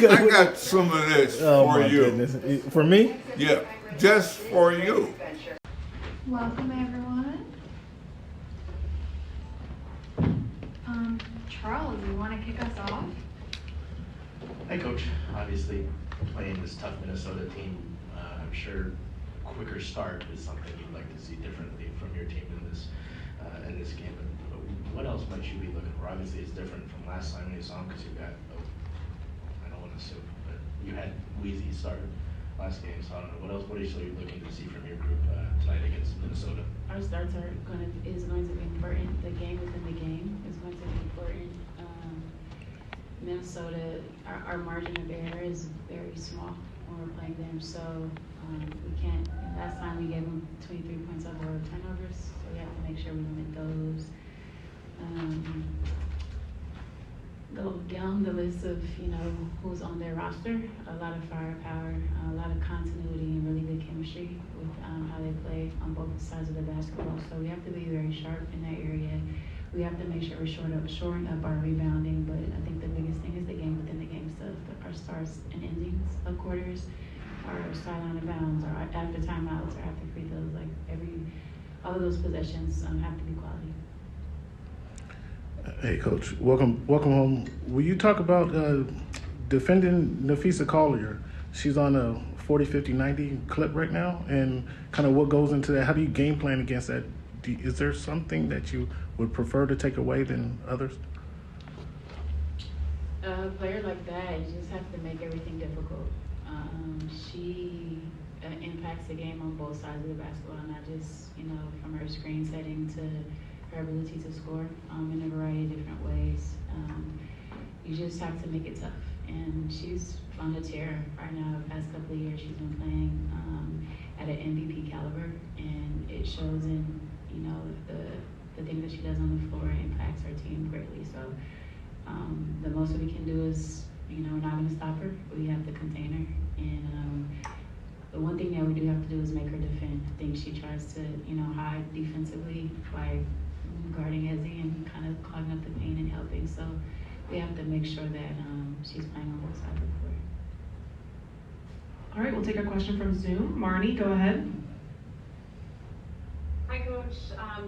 I got some of this for you. Goodness. For me? Yeah, just for you. Welcome, everyone. Charles, you want to kick us off? Hi, Coach. Obviously, playing this tough Minnesota team, I'm sure a quicker start is something you'd like to see differently from your team in this game. But what else might you be looking for? Obviously, it's different from last time when you saw them because you got, I don't want to assume, but you had Wheezy start last game, so I don't know. What are you looking to see from your group tonight against Minnesota? Our starts is going to be important. The game within the game is going to be important. Minnesota, our margin of error is very small when we're playing them, so we can't. Last time we gave them 23 points off our turnovers, so we have to make sure we limit those. Go down the list of who's on their roster. A lot of firepower, a lot of continuity, and really good chemistry with how they play on both sides of the basketball. So we have to be very sharp in that area. We have to make sure we're shoring up our rebounding, but I think the biggest thing is the game within the game stuff. Our starts and endings of quarters, our sideline of bounds, our after timeouts, our after free throws, all of those possessions have to be quality. Hey, Coach, welcome home. Will you talk about defending Napheesa Collier? She's on a 40, 50, 90 clip right now, and kind of what goes into that. How do you game plan against that? Is there something that you would prefer to take away than others? A player like that, you just have to make everything difficult. She impacts the game on both sides of the basketball, not just from her screen setting to her ability to score in a variety of different ways. You just have to make it tough. And she's on a tear right now. The past couple of years, she's been playing at an MVP caliber, and it shows in the thing that she does on the floor impacts her team greatly. So the most that we can do is, we're not going to stop her. We have to contain her. And the one thing that we do have to do is make her defend. I think she tries to, hide defensively by guarding Ezzy and kind of clogging up the paint and helping. So we have to make sure that she's playing on both sides of the floor. All right, we'll take a question from Zoom. Marnie, go ahead. Hi, Coach.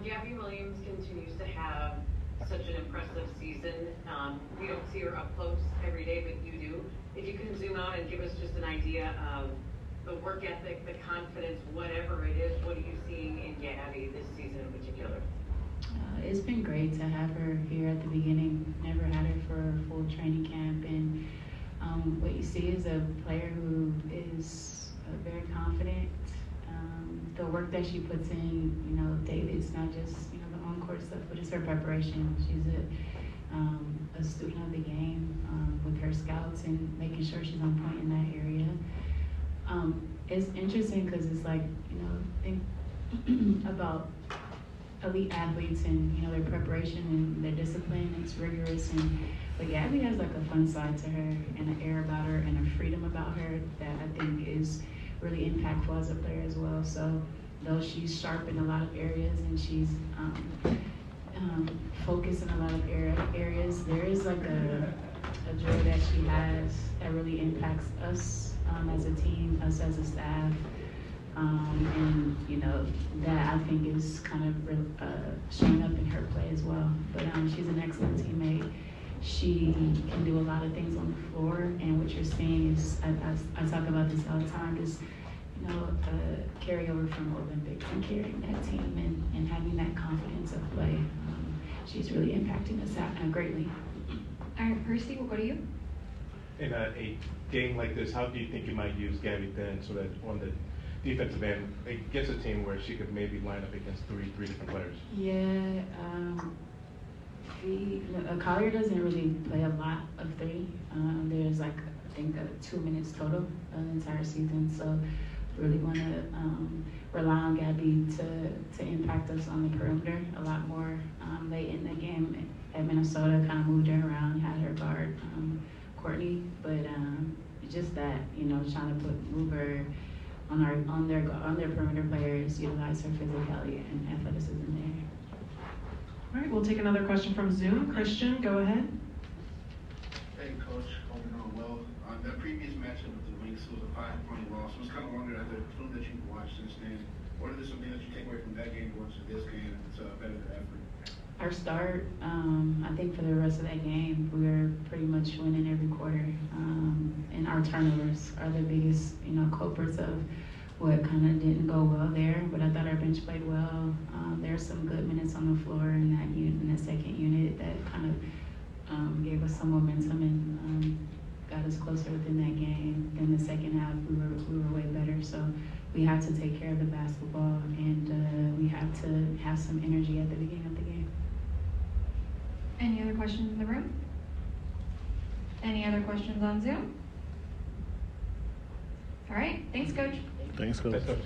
Gabby Williams continues to have such an impressive season. We don't see her up close every day, but you do. If you can zoom out and give us just an idea of the work ethic, the confidence, whatever it is, what are you seeing in Gabby this season in particular? It's been great to have her here at the beginning. Never had her for a full training camp, and what you see is a player who is very confident. The work that she puts in, daily, it's not just the on-court stuff, but it's her preparation. She's a student of the game with her scouts and making sure she's on point in that area. It's interesting because it's like think about elite athletes and their preparation and their discipline. It's rigorous, but Gabby has like a fun side to her and an air about her and a freedom about her that I think is really impactful as a player as well. So though she's sharp in a lot of areas and she's focused in a lot of areas, there is like a joy that she has that really impacts us as a team, us as a staff. And that I think is kind of showing up in her play as well. But she's an excellent teammate. She can do a lot of things on the floor, and what you're seeing is, I talk about this all the time, is carryover from Olympics and carrying that team and having that confidence of play. She's really impacting us greatly. All right, Percy, we'll go to you. In a game like this, how do you think you might use Gabby then so that on the defensive end, against a team where she could maybe line up against three different players? Yeah, Collier doesn't really play a lot of three. There's I think 2 minutes total the entire season. So really want to rely on Gabby to impact us on the perimeter a lot more. Late in the game at Minnesota, kind of moved her around, had her guard Courtney, but just that trying to move her on their perimeter players, utilize her physicality and athleticism there. All right, we'll take another question from Zoom. Christian, go ahead. Hey, Coach. Hope you're doing well. That previous matchup with the Lynx was a 5-point loss. I was kind of wondering, after the film that you've watched since then, what are some things that you take away from that game going to this game to better the effort? Our start, I think for the rest of that game, we were pretty much winning every quarter. And our turnovers are the biggest, culprits of what kind of didn't go well there. But I thought our bench played well. There were some good minutes on the floor in that second unit that kind of gave us some momentum and got us closer within that game. Then the second half, we were way better. So we have to take care of the basketball, and we have to have some energy at the beginning of the game. Any other questions in the room? Any other questions on Zoom? All right, thanks, Coach. Thanks, Coach. Thanks, Coach.